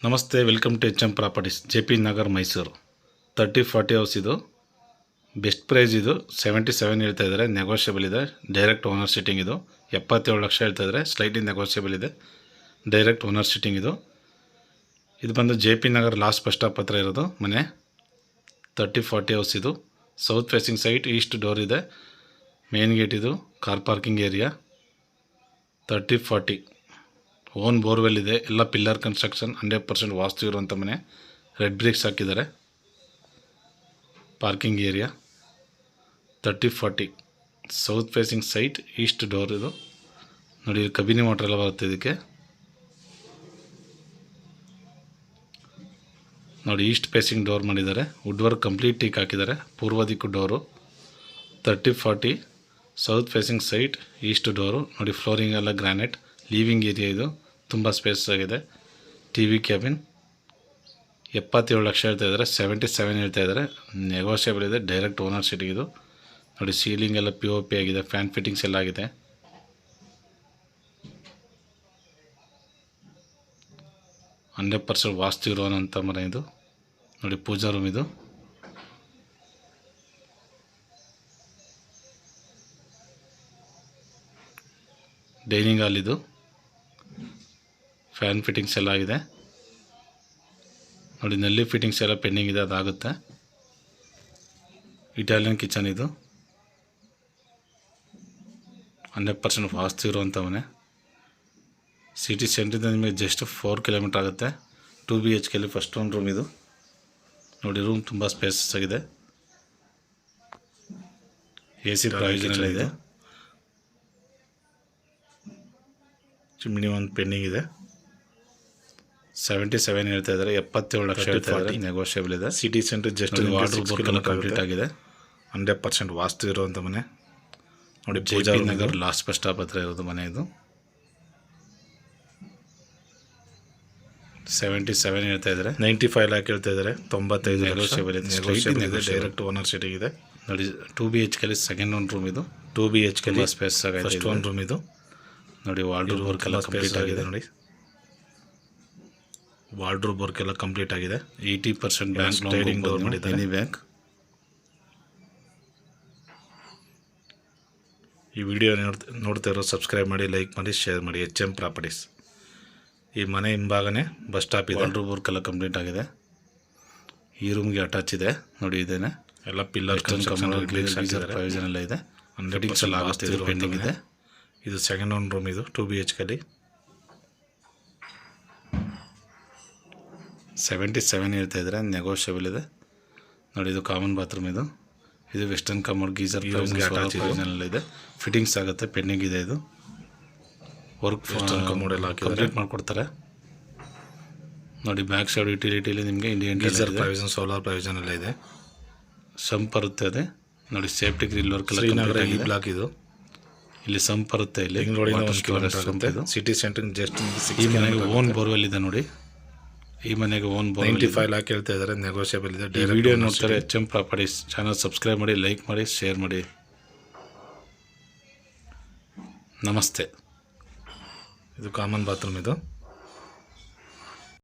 ನಮಸ್ತೆ, welcome to HM properties, JP Nagar, Mysuru. 30-40 house ಇದು. Best price ಇದು 77 ಹೇಳ್ತಾ ಇದ್ದಾರೆ, ನೆಗೋಷಿಯಬಲ್ ಇದೆ. ಡೈರೆಕ್ಟ್ ಓನರ್ ಸಿಟ್ಟಿಂಗ್ ಇದು. 77 ಲಕ್ಷ ಹೇಳ್ತಾ ಇದ್ದಾರೆ, ಸ್ಲೈಟ್ಲಿ ನೆಗೋಷಿಯಬಲ್ ಇದೆ. ಡೈರೆಕ್ಟ್ ಓನರ್ ಸಿಟ್ಟಿಂಗ್ ಇದು. ಇದು ಬಂದು JP Nagar last bus stop ಹತ್ರ ಇರೋದು ಮನೆ. 30-40 ಹೌಸ್ ಇದು. South facing site, East door ಇದೆ. ಮೇನ್ ಗೇಟ್ ಇದು. Car parking area. 30-40 own borewell ಇದೆ. ಎಲ್ಲ ಪಿಲ್ಲರ್ ಕನ್ಸ್ಟ್ರಕ್ಷನ್, 100% ವಾಸ್ತು ಇರುವಂಥ ಮನೆ. ರೆಡ್ ಬ್ರಿಕ್ಸ್ ಹಾಕಿದ್ದಾರೆ. Parking area. 30-40 south facing site, East door ಇದು. ನೋಡಿ, ಕಬಿನಿ ಮೋಟ್ರ್ ಎಲ್ಲ ಬರುತ್ತೆ ಇದಕ್ಕೆ. ನೋಡಿ, ಈಸ್ಟ್ ಫೇಸಿಂಗ್ ಡೋರ್ ಮಾಡಿದ್ದಾರೆ. ವುಡ್ ವರ್ಕ್ ಕಂಪ್ಲೀಟ್ ಟೀಕ್ ಹಾಕಿದ್ದಾರೆ. ಪೂರ್ವ ದಿಕ್ಕು door. 30-40 south facing site, East door. ನೋಡಿ, ಫ್ಲೋರಿಂಗ್ ಎಲ್ಲ ಗ್ರಾನೈಟ್. ಲಿವಿಂಗ್ ಏರಿಯಾ ಇದು. ತುಂಬ ಸ್ಪೇಸ್ ಆಗಿದೆ. TV cabin. 77 ಲಕ್ಷ ಹೇಳ್ತಾ ಇದ್ದಾರೆ, 77 ಹೇಳ್ತಾ ಇದ್ದಾರೆ. ನೆಗೋಷಿಯಬಲ್ ಇದೆ. ಡೈರೆಕ್ಟ್ ಓನರ್ ಸೀಟಿಗೆ ಇದು. ನೋಡಿ, ಸೀಲಿಂಗ್ ಎಲ್ಲ POP ಆಗಿದೆ. ಫ್ಯಾನ್ ಫಿಟ್ಟಿಂಗ್ಸ್ ಎಲ್ಲ ಆಗಿದೆ. ಹಂಡ್ರೆಡ್ 100% ವಾಸ್ತು ಇರುವಂಥ ಮನೆ ಇದು. ನೋಡಿ, ಪೂಜಾ ರೂಮ್ ಇದು. ಡೈನಿಂಗ್ ಹಾಲ್ ಇದು. ಫ್ಯಾನ್ ಫಿಟ್ಟಿಂಗ್ಸ್ ಎಲ್ಲ ಆಗಿದೆ. ನೋಡಿ, ನಲ್ಲಿ ಫಿಟ್ಟಿಂಗ್ಸ್ ಎಲ್ಲ ಪೆಂಡಿಂಗ್ ಇದೆ, ಅದಾಗುತ್ತೆ. ಇಟಾಲಿಯನ್ ಕಿಚನ್ ಇದು. 100% ವಾಸ್ತು ಇರುವಂಥ ಮನೆ. ಸಿಟಿ ಸೆಂಟ್ರಿಂದ ನಿಮಗೆ ಜಸ್ಟ್ 4 ಕಿಲೋಮೀಟರ್ ಆಗುತ್ತೆ. 2 BHK ಫಸ್ಟ್ ಒಂದು ರೂಮ್ ಇದು. ನೋಡಿ, ರೂಮ್ ತುಂಬ ಸ್ಪೇಸಸ್ ಆಗಿದೆ. AC ಪ್ರಾವಿಷನ್ ಎಲ್ಲ ಇದೆ. ಚಿಮ್ನಿ ಒಂದು ಪೆಂಡಿಂಗ್ ಇದೆ. 77 ಹೇಳ್ತಾ ಇದ್ದಾರೆ, 77 ಲಕ್ಷ ಹೇಳ್ತಾ ಇದ್ದಾರೆ. ನೆಗೋಷಿಯಬಲ್ ಇದೆ. City centre just wardrobe work ಎಲ್ಲ ಕಂಪ್ಲೀಟ್ ಆಗಿದೆ. 100% ವಾಸ್ತು ಇರುವಂಥ ಮನೆ. ನೋಡಿ, JP Nagar last bus stop ಹತ್ರ ಇರೋದು ಮನೆ ಇದು. 77 ಹೇಳ್ತಾ ಇದ್ದಾರೆ. 95 ಲ್ಯಾಕ್ ಹೇಳ್ತಾ ಇದ್ದಾರೆ. 95 ನೆಗೋಷಿಯಬಲ್ ಇದೆ. ಡೈರೆಕ್ಟ್ ಓನರ್ ಸೀಟಿಂಗ್ ಇದೆ. ನೋಡಿ, 2 BHK ಸೆಕೆಂಡ್ ಒಂದು ರೂಮ್ ಇದು. 2 BHK ಸ್ಪೇಸ್ ಆಗಿದೆ. ಫಸ್ಟ್ ಒಂದು ರೂಮ್ ಇದು. ನೋಡಿ, ವಾರ್ಡ್ರೋಬ್ ವರ್ಕ್ ಎಲ್ಲ ಕಂಪ್ಲೀಟ್ ಆಗಿದೆ. ನೋಡಿ, ವಾರ್ಡ್ರೋಬ್ ವರ್ಕ್ ಎಲ್ಲ ಕಂಪ್ಲೀಟ್ ಆಗಿದೆ. 80% ಬ್ಯಾಂಕ್ ಸ್ಲೈಡಿಂಗ್ ಡೋರ್ ಮಾಡಿದ್ದಾರೆ. Any bank. ಈ ವಿಡಿಯೋ ನೋಡ್ತಾ ಇರೋ ಸಬ್ಸ್ಕ್ರೈಬ್ ಮಾಡಿ, ಲೈಕ್ ಮಾಡಿ, ಶೇರ್ ಮಾಡಿ. HM properties. ಈ ಮನೆ ಹಿಂಭಾಗನೇ ಬಸ್ ಸ್ಟಾಪ್ ಇದೆ. ವಾರ್ಡ್ರೋಬ್ ವರ್ಕ್ ಎಲ್ಲ ಕಂಪ್ಲೀಟ್ ಆಗಿದೆ. ಈ ರೂಮ್ಗೆ ಅಟ್ಯಾಚ್ ಇದೆ. ನೋಡಿ, ಇದೇನೆ ಎಲ್ಲ ಪಿಲ್ಲರ್ ಪ್ರಯೋಜನ ಎಲ್ಲ ಇದೆ. ಫಿಟ್ಟಿಂಗ್ಸ್ ಎಲ್ಲ ಆಗುತ್ತೆ. ಪೆಂಡಿಂಗ್ ಇದೆ. ಇದು ಸೆಕೆಂಡ್ ಒಂದು ರೂಮ್ ಇದು. 2 BHK 77 ಹೇಳ್ತಾ ಇದ್ದಾರೆ. ನೆಗೋಷಿಯಬಲ್ ಇದೆ. ನೋಡಿ, ಇದು ಕಾಮನ್ ಬಾತ್ರೂಮ್ ಇದು. ಇದು ವೆಸ್ಟರ್ನ್ ಕಮೋಡ್, ಗೀಸರ್ ಎಲ್ಲ ಇದೆ. ಫಿಟ್ಟಿಂಗ್ಸ್ ಆಗುತ್ತೆ. ಪೆಂಡಿಂಗ್ ಇದೆ. ಇದು ವರ್ಕ್ ವೆಸ್ಟರ್ನ್ ಕಮೋಡ್ ಎಲ್ಲ ಕಂಪ್ಲೀಟ್ ಮಾಡಿಕೊಡ್ತಾರೆ. ನೋಡಿ, ಬ್ಯಾಕ್ ಸೈಡ್ ಯುಟಿಲಿಟಿಲಿ ನಿಮಗೆ Indian geyser provision, solar provision ಎಲ್ಲ ಇದೆ. ಸಂಪ್ ಬರುತ್ತೆ ಅದೇ. ನೋಡಿ, ಸೇಫ್ಟಿ ಗ್ರಿಲ್ ವರ್ಕ್ ಎಲ್ಲ ಶ್ರೀನಗರ ಈ ಬ್ಲಾಕ್ ಇದು. ಇಲ್ಲಿ ಸಂಪ್ ಬರುತ್ತೆ. ಇಲ್ಲಿ ಸಿಟಿ ಸೆಂಟರ್ ಜಸ್ಟ್. ಈ ಮನೆಗೆ ಓನ್ ಬೋರ್ವೆಲ್ ಇದೆ. ನೋಡಿ, ಈ ಮನೆಗೆ ಓನ್ ಬೋರ್. 95 ಲ್ಯಾಕ್ ಹೇಳ್ತಾ ಇದ್ದಾರೆ. ನೆಗೋಷಿಯಬಲ್ ಇದೆ. ಈ ವಿಡಿಯೋ ನೋಡ್ತಾರೆ HM ಪ್ರಾಪರ್ಟೀಸ್ ಚಾನಲ್ ಸಬ್ಸ್ಕ್ರೈಬ್ ಮಾಡಿ, ಲೈಕ್ ಮಾಡಿ, ಶೇರ್ ಮಾಡಿ. ನಮಸ್ತೆ. ಇದು ಕಾಮನ್ ಬಾತ್ರೂಮ್ ಇದು.